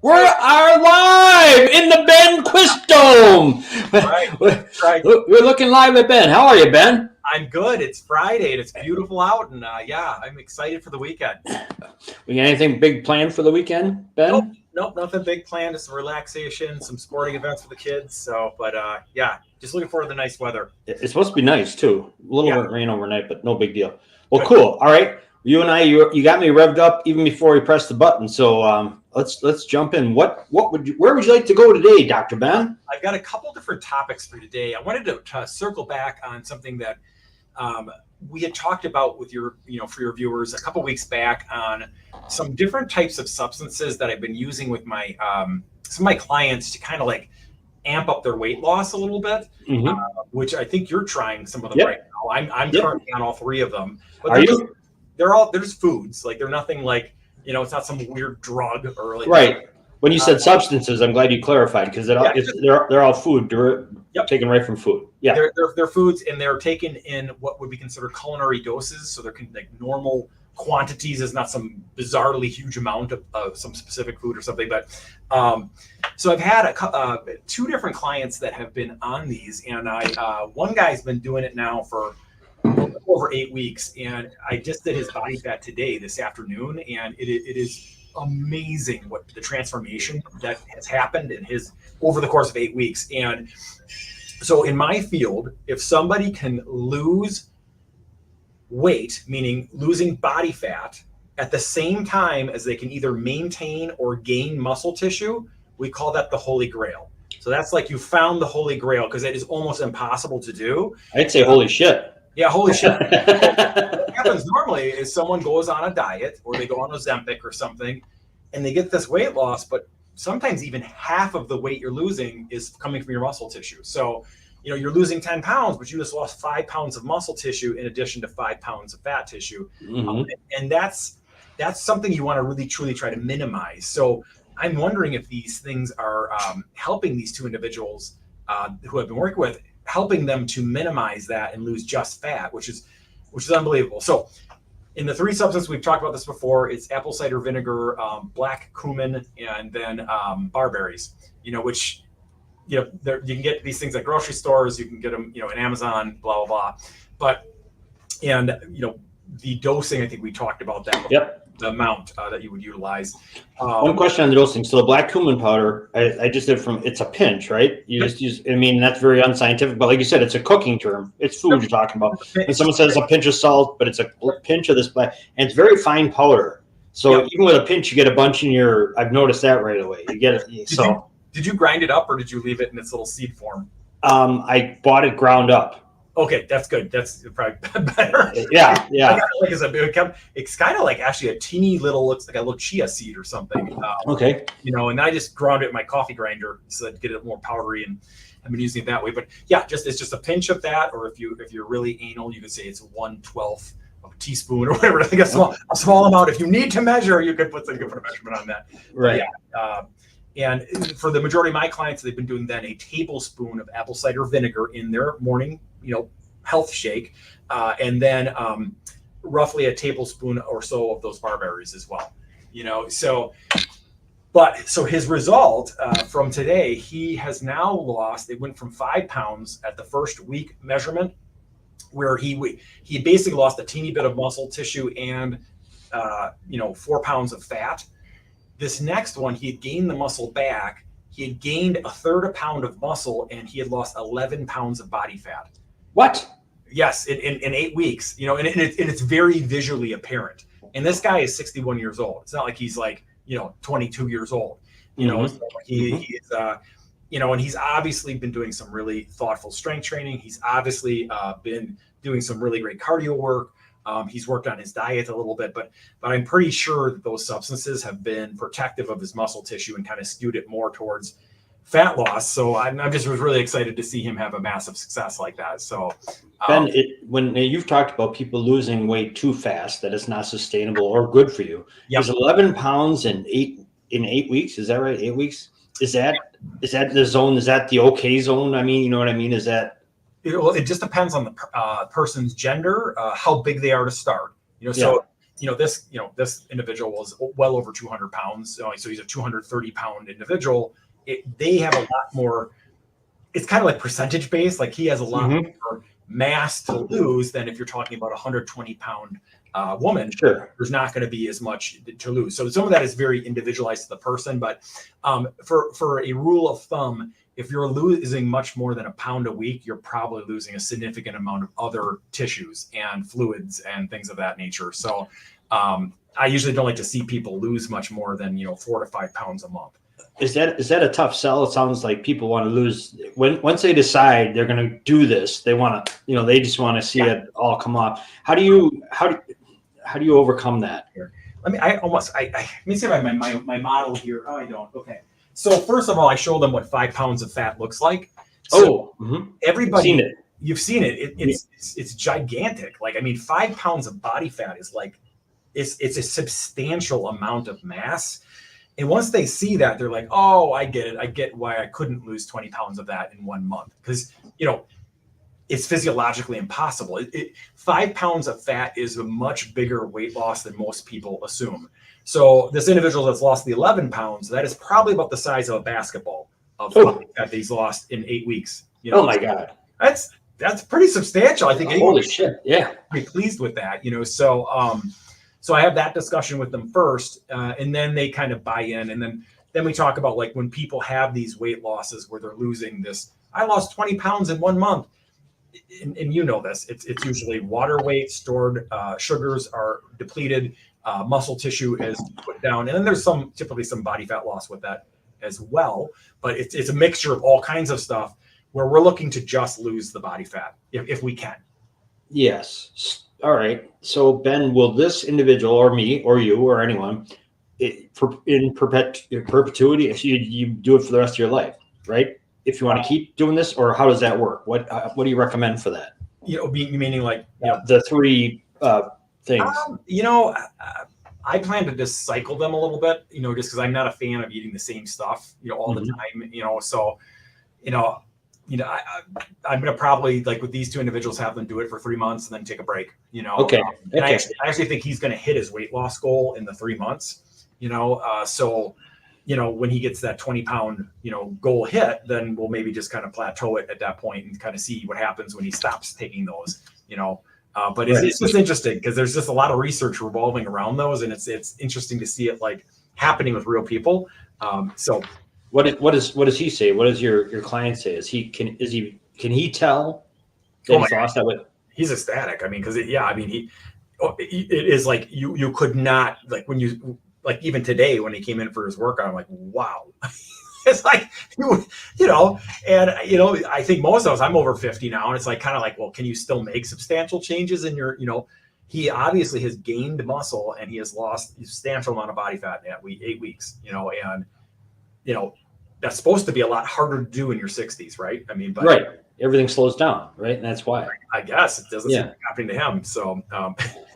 We are live in the Ben Quist Dome. Right. We're looking live at Ben. How are you, Ben? I'm good. It's Friday and it's beautiful out, and I'm excited for the weekend. We got anything big planned for the weekend, Ben? Nope, nothing big planned. Just some relaxation, some sporting events for the kids. So, but just looking forward to the nice weather. It's supposed to be nice too. A little bit of rain overnight, but no big deal. Well, cool. All right, you and I, you got me revved up even before we pressed the button. So let's jump in. Where would you like to go today, Dr. Ben? I've got a couple different topics for today. I wanted to circle back on something that we had talked about with for your viewers a couple weeks back on some different types of substances that I've been using with my some of my clients to kind of like amp up their weight loss a little bit, which I think you're trying some of them right now. I'm currently on all three of them. But Are you? They're just foods. Like they're nothing like, it's not some weird drug or like right. When you said substances, I'm glad you clarified because they're all food. They're taken right from food. Yeah, they're foods, and they're taken in what would be considered culinary doses. So they're like normal quantities, is not some bizarrely huge amount of some specific food or something. But so I've had two different clients that have been on these, and one guy's been doing it now for over 8 weeks, and I just did his body fat today, this afternoon, and it is amazing what the transformation that has happened in his over the course of 8 weeks. And so in my field, if somebody can lose weight, meaning losing body fat, at the same time as they can either maintain or gain muscle tissue, we call that the Holy Grail. So that's like you found the Holy Grail, because it is almost impossible to do. I'd say holy shit. Yeah, holy shit. What happens normally is someone goes on a diet or they go on Ozempic or something and they get this weight loss, but sometimes even half of the weight you're losing is coming from your muscle tissue. So, you're losing 10 pounds, but you just lost 5 pounds of muscle tissue in addition to 5 pounds of fat tissue. And that's something you want to really, truly try to minimize. So I'm wondering if these things are helping these two individuals who I've been working with, helping them to minimize that and lose just fat, which is unbelievable. So in the three substances, we've talked about this before, it's apple cider vinegar, black cumin, and then barberries, which, you can get these things at grocery stores, you can get them, in Amazon, blah, blah, blah. But, the dosing, I think we talked about that. Yep. The amount that you would utilize. One question on the dosing. So the black cumin powder, I just did it's a pinch, right? You just use, that's very unscientific, but like you said, it's a cooking term. It's food you're talking about. And someone says a pinch of salt, but it's a pinch of this black, and it's very fine powder. So even with a pinch, you get a bunch in I've noticed that right away. You get it. Did you grind it up, or did you leave it in its little seed form? I bought it ground up. Okay, that's good. That's probably better. Yeah. It's kind of like actually a teeny little, looks like a little chia seed or something. Okay. And I just ground it in my coffee grinder so that get it more powdery, and I've been using it that way. But yeah, it's just a pinch of that, or if you're really anal, you could say it's 1/12 of a teaspoon or whatever. I think a small amount. If you need to measure, you could put a measurement on that. Right. And for the majority of my clients, they've been doing then a tablespoon of apple cider vinegar in their morning, health shake, and then roughly a tablespoon or so of those barberries as well. So his result from today, he has now lost. It went from 5 pounds at the first week measurement, where he basically lost a teeny bit of muscle tissue and 4 pounds of fat. This next one, he had gained the muscle back. He had gained a third a pound of muscle, and he had lost 11 pounds of body fat. What? Yes, in 8 weeks, and it's very visually apparent. And this guy is 61 years old. It's not like he's like, 22 years old. So he is, and he's obviously been doing some really thoughtful strength training. He's obviously been doing some really great cardio work. He's worked on his diet a little bit, but I'm pretty sure that those substances have been protective of his muscle tissue and kind of skewed it more towards fat loss. So I was really excited to see him have a massive success like that. So Ben, when you've talked about people losing weight too fast, that it's not sustainable or good for you. Is 11 pounds in 8 weeks? Is that right? 8 weeks? Is that the zone? Is that the okay zone? I mean, you know what I mean? Is that? It just depends on the person's gender, how big they are to start. So this individual was well over 200 pounds. So he's a 230-pound individual. They have a lot more. It's kind of like percentage based. Like he has a lot more mass to lose than if you're talking about a 120-pound woman. Sure. There's not going to be as much to lose. So some of that is very individualized to the person. But for a rule of thumb, if you're losing much more than a pound a week, you're probably losing a significant amount of other tissues and fluids and things of that nature. So I usually don't like to see people lose much more than 4 to 5 pounds a month. Is that a tough sell? It sounds like people want to lose once they decide they're going to do this. They want to, they just want to see it all come off. How do you overcome that? Let me see my model here. Oh, I don't. Okay. So first of all, I show them what 5 pounds of fat looks like. So everybody, seen it. You've seen it. It's gigantic. Like, I mean, 5 pounds of body fat is like, it's a substantial amount of mass. And once they see that, they're like, oh, I get it. I get why I couldn't lose 20 pounds of that in 1 month. Because, it's physiologically impossible. 5 pounds of fat is a much bigger weight loss than most people assume. So this individual that's lost the 11 pounds, that is probably about the size of a basketball of body fat that he's lost in 8 weeks. Oh my God. That's pretty substantial. I think holy shit. Yeah. Be pleased with that, So I have that discussion with them first, and then they kind of buy in. And then we talk about like when people have these weight losses where they're losing this, I lost 20 pounds in 1 month. And this, it's usually water weight, stored sugars are depleted, muscle tissue is put down. And then there's typically some body fat loss with that as well. But it's a mixture of all kinds of stuff where we're looking to just lose the body fat if we can. Yes. All right. So Ben, will this individual or me or you or anyone in perpetuity, if you do it for the rest of your life, right? If you want to keep doing this, or how does that work? What do you recommend for that? Meaning like the 3 things. I plan to just cycle them a little bit, just because I'm not a fan of eating the same stuff, all the time, So, I'm going to probably, like with these 2 individuals, have them do it for 3 months and then take a break, Okay. And I actually think he's going to hit his weight loss goal in the 3 months, so, when he gets that 20-pound, goal hit, then we'll maybe just kind of plateau it at that point and kind of see what happens when he stops taking those, but it's just interesting because there's just a lot of research revolving around those, and it's interesting to see it like happening with real people. So what does he say? What does your client say? Can he tell that he's lost that weight? He's ecstatic. I mean, because it is like you could not, like when you, like even today when he came in for his workout, I'm like, wow. It's like, and I think most of us, I'm over 50 now, and it's like kind of like, well, can you still make substantial changes in your, he obviously has gained muscle and he has lost a substantial amount of body fat in 8 weeks, and that's supposed to be a lot harder to do in your 60s, right? I mean, but right, everything slows down, right? And that's why I guess it doesn't seem to be happening to him. So,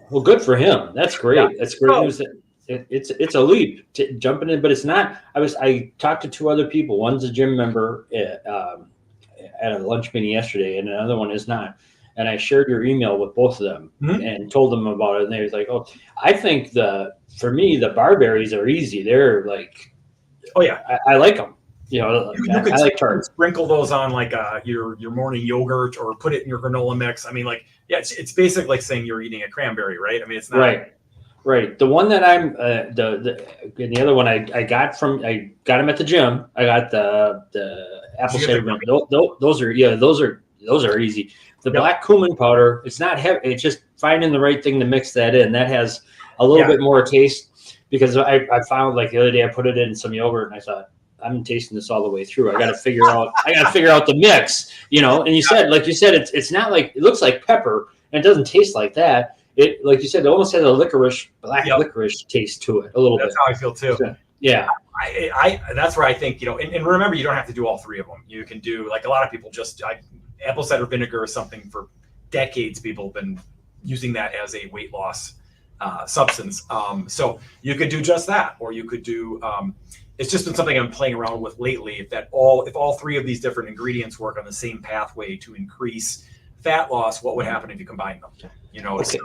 well, good for him. That's great. Yeah. That's great news. It's a leap to jumping in, but it's not. I talked to 2 other people. One's a gym member at a lunch meeting yesterday, and another one is not. And I shared your email with both of them and told them about it. And they was like, "Oh, I think for me the barberries are easy. They're like, oh yeah, I like them. You could I like sprinkle those on like your morning yogurt or put it in your granola mix. I mean, like, yeah, it's basically like saying you're eating a cranberry, right? I mean, it's not right. The one that I'm the other one I got him at the gym. I got the apple cider vinegar. Those are easy. The black cumin powder, it's not heavy. It's just finding the right thing to mix that in. That has a little bit more taste, because I found, like the other day, I put it in some yogurt and I thought, I'm tasting this all the way through. I got to figure out the mix, and you said, it's not like, it looks like pepper and it doesn't taste like that. It, like you said, it almost has a black licorice taste to it a little bit. That's how I feel too. So, yeah. I that's where I think, and remember, you don't have to do all 3 of them. You can do, like a lot of people apple cider vinegar is something for decades. People have been using that as a weight loss substance. So you could do just that, or you could do, it's just been something I'm playing around with lately. If all 3 of these different ingredients work on the same pathway to increase fat loss, what would happen if you combine them? Okay. So,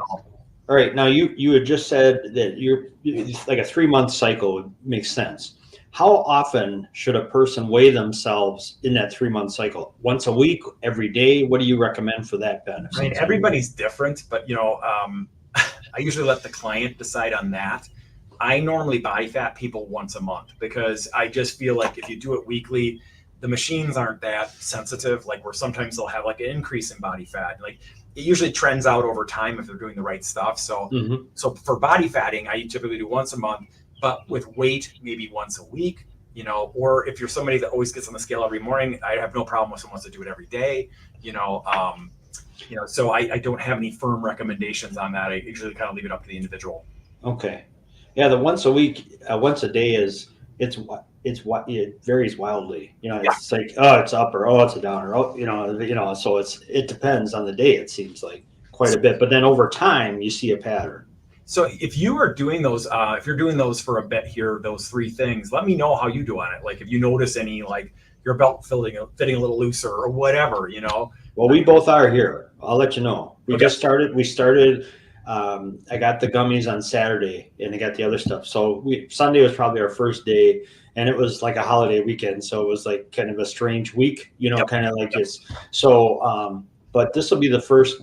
All right. Now you had just said that it's like a 3-month cycle would make sense. How often should a person weigh themselves in that 3-month cycle? Once a week, every day? What do you recommend for that, Ben? I mean, everybody's different, but I usually let the client decide on that. I normally body fat people once a month because I just feel like if you do it weekly, the machines aren't that sensitive. Like where sometimes they'll have like an increase in body fat. Like it usually trends out over time if they're doing the right stuff. So, so for body fatting, I typically do once a month, but with weight, maybe once a week. Or if you're somebody that always gets on the scale every morning, I have no problem with someone wants to do it every day. So I don't have any firm recommendations on that. I usually kind of leave it up to the individual. Okay. Yeah, the once a week, once a day it varies wildly. It's like, oh, it's up, or oh, it's a down, or so it depends on the day. It seems like quite a bit, but then over time you see a pattern. So if you are doing those, if you're doing those for a bit here, those 3 things, let me know how you do on it. Like if you notice any, like your belt fitting a little looser or whatever, Well, we both are here. I'll let you know. We Okay. just started. We started. I got the gummies on Saturday, and I got the other stuff. So Sunday was probably our first day, and it was like a holiday weekend. So it was like kind of a strange week, Yep. kind of like this. So, but this will be the first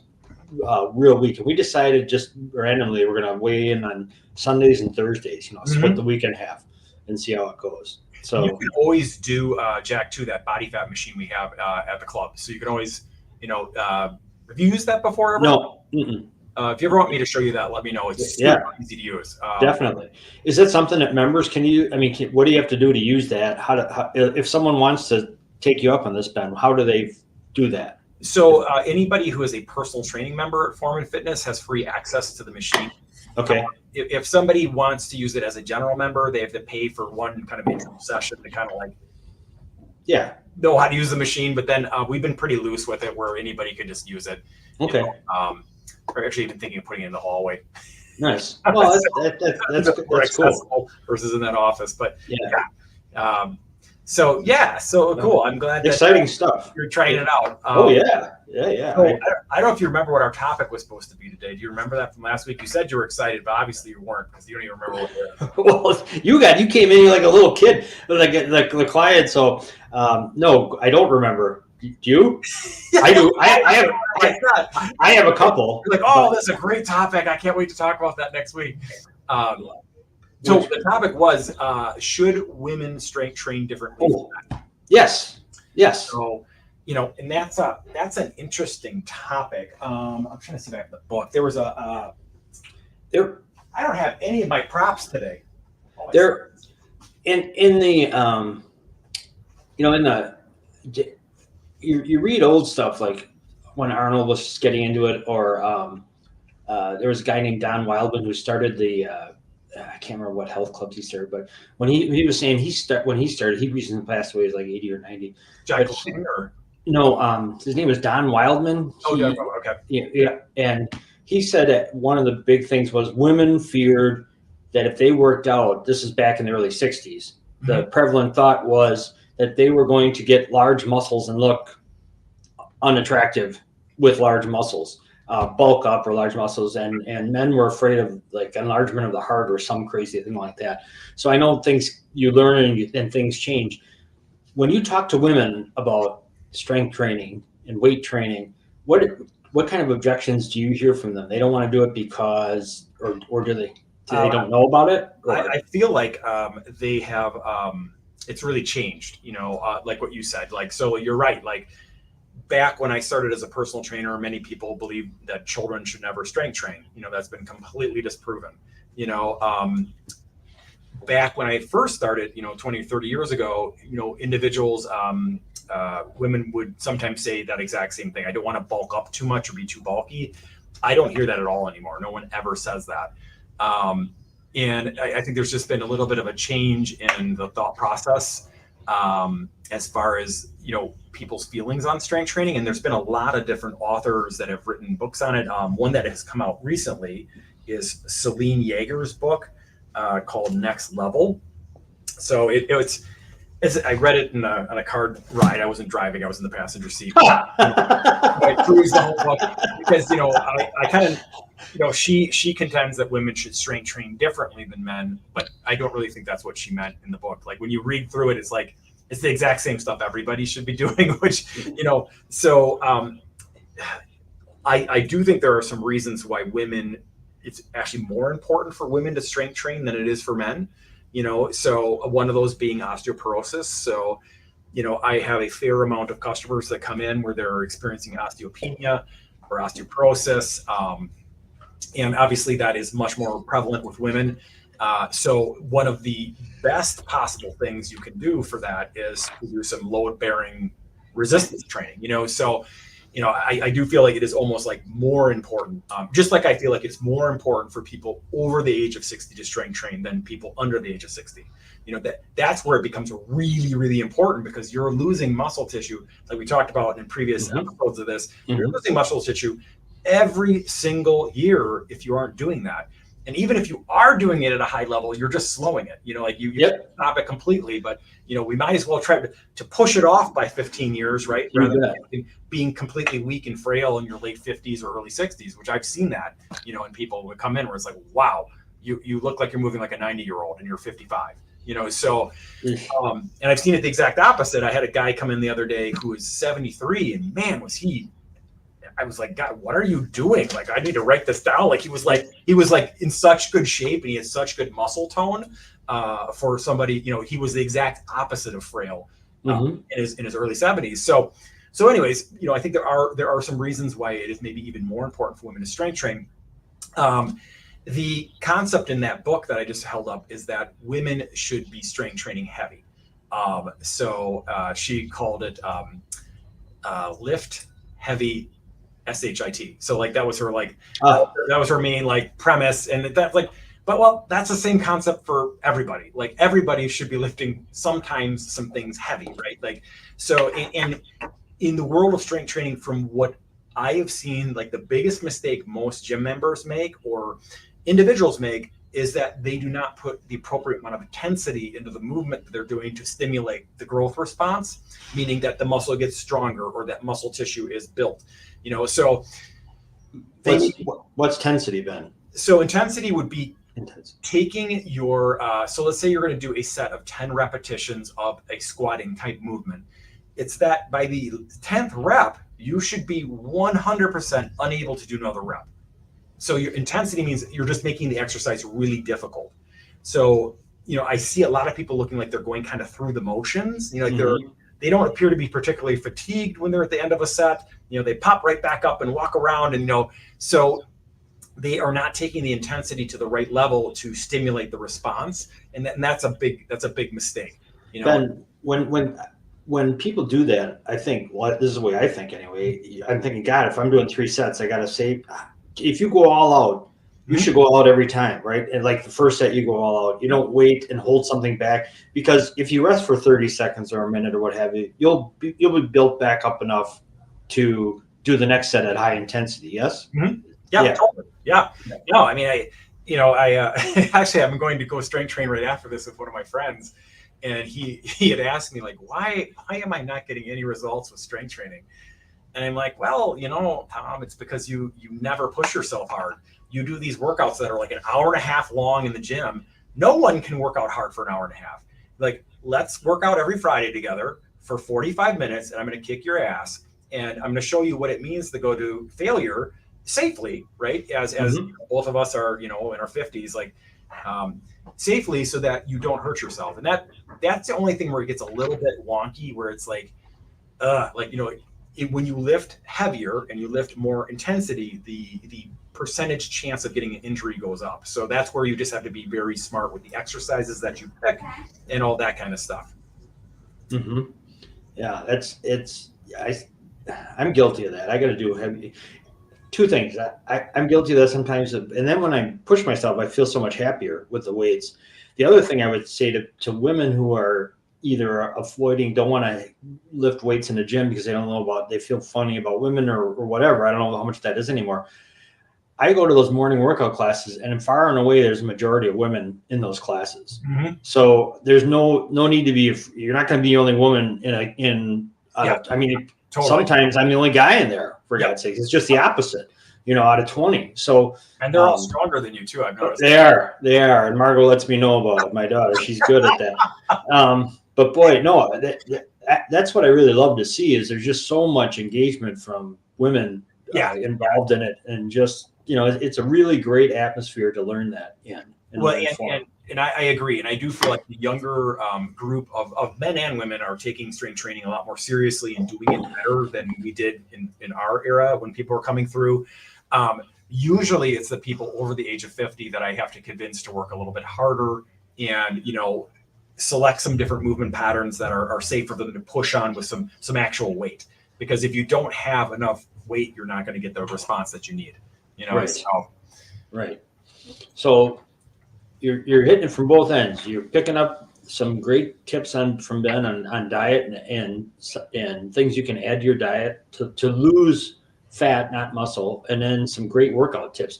real week, and we decided just randomly we're going to weigh in on Sundays and Thursdays. Split the week in half and see how it goes. So you can always do Jack too, that body fat machine we have at the club. So you can always, have you used that before ever? No. Mm-mm. If you ever want me to show you that, let me know. It's super easy to use. Definitely. Is that something that members can use? I mean, what do you have to do to use that? How if someone wants to take you up on this, Ben, how do they do that? So anybody who is a personal training member at Foreman Fitness has free access to the machine. Okay. If somebody wants to use it as a general member, they have to pay for one kind of intro session to kind of like know how to use the machine. But then we've been pretty loose with it where anybody could just use it. Okay. We're actually even thinking of putting it in the hallway. Nice. Well, that's cool. Versus in that office, but so cool. I'm glad. Exciting stuff. You're trying it out. Yeah. So I don't know if you remember what our topic was supposed to be today. Do you remember that from last week? You said you were excited, but obviously you weren't because you don't even remember what it was. Well, you came in like a little kid, like the client. So no, I don't remember. Do you? I do. I have a couple. You're like, oh, that's a great topic. I can't wait to talk about that next week. So the topic was, should women strength train differently? Yes. So, and that's an interesting topic. I'm trying to see if I have the book. There was I don't have any of my props today. There, in the you read old stuff like when Arnold was just getting into it, or there was a guy named Don Wildman who started the I can't remember what health clubs he started, but when he was saying when he started, he recently passed away. He was like 80 or 90. No, his name was Don Wildman. Okay. Yeah, and he said that one of the big things was women feared that if they worked out, this is back in the early 60s, the prevalent thought was that they were going to get large muscles and look unattractive with large muscles, bulk up or large muscles. And men were afraid of like enlargement of the heart or some crazy thing like that. So I know things you learn and things change. When you talk to women about strength training and weight training, what kind of objections do you hear from them? They don't want to do it because, or do they don't know about it? I feel like they have, it's really changed, like what you said, like, so you're right. Like back when I started as a personal trainer, many people believe that children should never strength train. That's been completely disproven. Back when I first started, 20 or 30 years ago, individuals, women would sometimes say that exact same thing. I don't want to bulk up too much or be too bulky. I don't hear that at all anymore. No one ever says that. And I think there's just been a little bit of a change in the thought process as far as, people's feelings on strength training. And there's been a lot of different authors that have written books on it. One that has come out recently is Celine Yeager's book called Next Level. So it's I read it on a car ride. I wasn't driving. I was in the passenger seat. I cruised the whole book because, I kind of, she contends that women should strength train differently than men, but I don't really think that's what she meant in the book. Like when you read through it, it's like, it's the exact same stuff everybody should be doing, which, so I do think there are some reasons why it's actually more important for women to strength train than it is for men. So one of those being osteoporosis. So, I have a fair amount of customers that come in where they're experiencing osteopenia or osteoporosis. And obviously that is much more prevalent with women. So one of the best possible things you can do for that is to do some load bearing resistance training, so I do feel like it is almost like more important, just like I feel like it's more important for people over the age of 60 to strength train than people under the age of 60. That's where it becomes really, really important, because you're losing muscle tissue, like we talked about in previous episodes of this. You're losing muscle tissue every single year if you aren't doing that. And even if you are doing it at a high level, you're just slowing it. You can't stop it completely, but we might as well try to push it off by 15 years, right? Rather than being completely weak and frail in your late 50s or early 60s, which I've seen that, in people would come in where it's like, wow, you look like you're moving like a 90-year-old and you're 55. So, and I've seen it the exact opposite. I had a guy come in the other day who was 73, and man, I was like, God, what are you doing? Like, I need to write this down. Like, he was like in such good shape, and he had such good muscle tone for somebody, he was the exact opposite of frail in his early 70s. So anyways, I think there are some reasons why it is maybe even more important for women to strength train. The concept in that book that I just held up is that women should be strength training heavy. So she called it lift heavy SHIT. So like that was her that was her main premise, and that's that's the same concept for everybody. Like everybody should be lifting sometimes some things heavy, right? Like so, and in the world of strength training, from what I have seen, like the biggest mistake most gym members make or individuals make is that they do not put the appropriate amount of intensity into the movement that they're doing to stimulate the growth response, meaning that the muscle gets stronger or that muscle tissue is built. So what's tensity, Ben? So intensity would be taking your, so let's say you're going to do a set of 10 repetitions of a squatting type movement. It's that by the 10th rep, you should be 100% unable to do another rep. So your intensity means you're just making the exercise really difficult. So, I see a lot of people looking like they're going kind of through the motions, like they don't appear to be particularly fatigued when they're at the end of a set. They pop right back up and walk around, and so they are not taking the intensity to the right level to stimulate the response, and that's a big mistake. Ben, when people do that, I think, this is the way I think anyway. I'm thinking, God, if I'm doing 3 sets, I got to say, if you go all out, you should go all out every time, right? And like the first set, you go all out. You don't wait and hold something back, because if you rest for 30 seconds or a minute or what have you, you'll be built back up enough to do the next set at high intensity. Yes. Yeah. Totally. Yeah. No, I mean, I actually I'm going to go strength train right after this with one of my friends, and he had asked me like, why am I not getting any results with strength training? And I'm like, well, Tom, it's because you never push yourself hard. You do these workouts that are like an hour and a half long in the gym. No one can work out hard for an hour and a half. Like, let's work out every Friday together for 45 minutes, and I'm going to kick your ass, and I'm going to show you what it means to go to failure safely, right? As both of us are, in our 50s, like safely, so that you don't hurt yourself. And that's the only thing where it gets a little bit wonky, where it's like when you lift heavier and you lift more intensity, the percentage chance of getting an injury goes up. So that's where you just have to be very smart with the exercises that you pick and all that kind of stuff. Yeah, I'm guilty of that. I got to do heavy. 2 things. I'm guilty of that sometimes, and then when I push myself, I feel so much happier with the weights. The other thing I would say to women who are either don't want to lift weights in the gym because they feel funny about women or whatever. I don't know how much that is anymore. I go to those morning workout classes, and far and away, there's a majority of women in those classes. Mm-hmm. So there's no need to be. You're not going to be the only woman I mean, Totally. sometimes I'm the only guy in there. For God's sakes, it's just the opposite. Out of 20. So and they're all stronger than you too. I've noticed. They are, and Margot lets me know about it. My daughter, she's good at that. But boy, no, that's what I really love to see is there's just so much engagement from women involved in it, and just it's a really great atmosphere to learn that in. And I agree, and I do feel like the younger group of men and women are taking strength training a lot more seriously and doing it better than we did in our era when people were coming through. Usually it's the people over the age of 50 that I have to convince to work a little bit harder and, select some different movement patterns that are safe for them to push on with some actual weight. Because if you don't have enough weight, you're not going to get the response that you need, Right. Right. So you're hitting it from both ends. You're picking up some great tips from Ben on diet and things you can add to your diet to lose fat, not muscle, and then some great workout tips.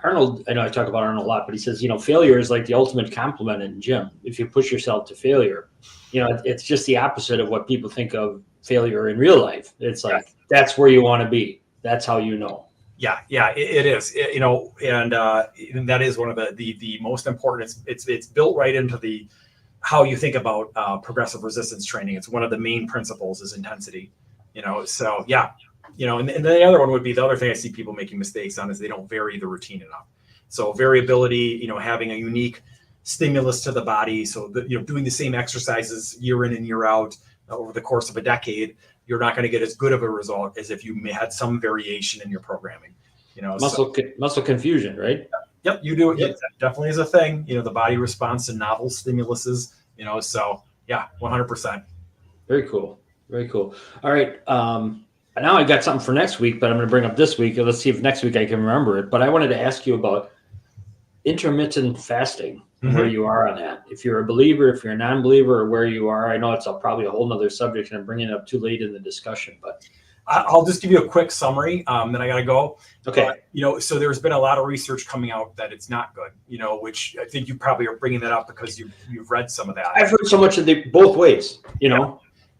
Arnold, I know I talk about Arnold a lot, but he says, failure is like the ultimate compliment in gym. If you push yourself to failure, it's just the opposite of what people think of failure in real life. It's like, that's where you want to be. That's how you know. Yeah, it is. And that is one of the most important. It's built right into how you think about progressive resistance training. It's one of the main principles is intensity. So yeah, and then the other one would be the other thing I see people making mistakes on is they don't vary the routine enough. So variability, having a unique stimulus to the body. So doing the same exercises year in and year out over the course of a decade, you're not going to get as good of a result as if you had some variation in your programming. Muscle confusion, right? Yep, you do it. Yep. It definitely is a thing. The body responds to novel stimuluses. So yeah, 100%. Very cool. Very cool. All right. Now I got something for next week, but I'm going to bring up this week. Let's see if next week I can remember it. But I wanted to ask you about intermittent fasting, where you are on that. If you're a believer, if you're a non-believer, or where you are. I know it's probably a whole nother subject, and I'm bringing it up too late in the discussion. But I'll just give you a quick summary. Then I got to go. Okay. But, so there's been a lot of research coming out that it's not good. Which I think you probably are bringing that up because you've read some of that. I've heard so much of both ways.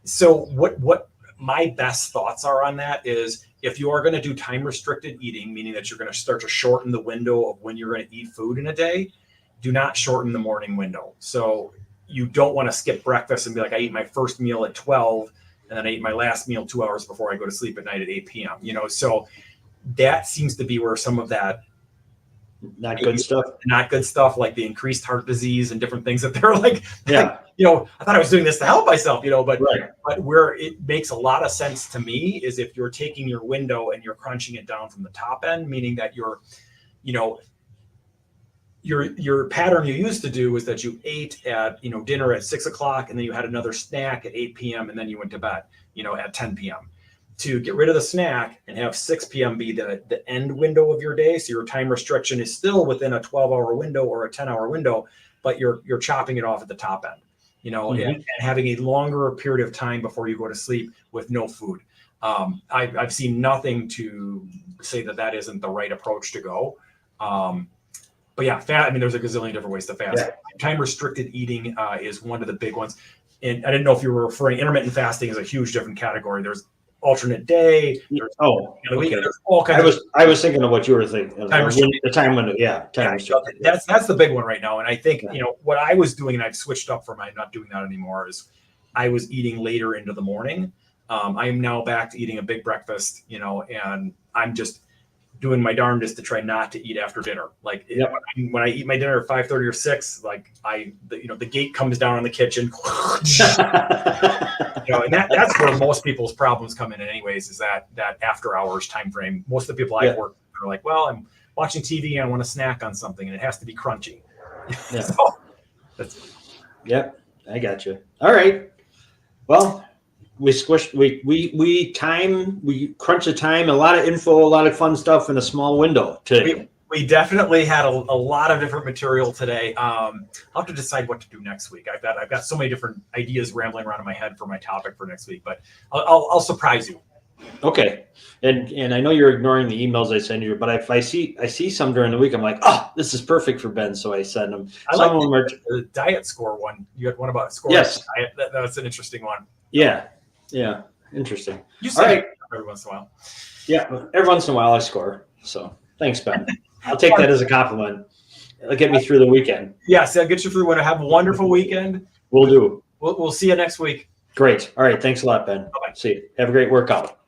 So what my best thoughts are on that is if you are going to do time restricted eating, meaning that you're going to start to shorten the window of when you're going to eat food in a day, do not shorten the morning window. So you don't want to skip breakfast and be like, I eat my first meal at 12 and then I eat my last meal 2 hours before I go to sleep at night at 8 p.m. So that seems to be where some of that not good stuff like the increased heart disease and different things that they're like, yeah. I thought I was doing this to help myself, but right. But where it makes a lot of sense to me is if you're taking your window and you're crunching it down from the top end, meaning that your pattern you used to do was that you ate at, dinner at 6 o'clock and then you had another snack at 8 p.m. and then you went to bed, at 10 p.m. To get rid of the snack and have 6 p.m. be the end window of your day. So your time restriction is still within a 12-hour window or a 10-hour window, but you're chopping it off at the top end, and having a longer period of time before you go to sleep with no food. I've seen nothing to say that isn't the right approach to go. But yeah, there's a gazillion different ways to fast. Yeah. Time restricted eating is one of the big ones. And I didn't know if you were referring, intermittent fasting is a huge different category. There's alternate day. There's all kinds I was thinking of what you were thinking. The time window. Yeah. That's the big one right now. And I think, what I was doing, and I've switched up from not doing that anymore, is I was eating later into the morning. I am now back to eating a big breakfast, and I'm just doing my darndest to try not to eat after dinner. Like when I eat my dinner at 5:30 or 6, like the gate comes down on the kitchen, and that's where most people's problems come in anyways, is that after hours time frame. Most of the people I work with are like, well, I'm watching TV and I want to snack on something and it has to be crunchy. Yeah. So, I got you. All right. Well, we crunch the time, a lot of info, a lot of fun stuff in a small window today. We definitely had a lot of different material today. I'll have to decide what to do next week. I've got so many different ideas rambling around in my head for my topic for next week, but I'll surprise you. Okay. And I know you're ignoring the emails I send you, but if I see some during the week, I'm like, oh, this is perfect for Ben, so I send them. I Some like of them are the diet score one. You had one about score. Yes. Diet. That's an interesting one. Yeah. Interesting. You All send right. it every once in a while. Yeah, every once in a while I score. So thanks, Ben. I'll take that as a compliment. It'll get me through the weekend. Yes, I'll get you through the winter. Have a wonderful weekend. We'll do. We'll see you next week. Great. All right. Thanks a lot, Ben. Bye-bye. See you. Have a great workout.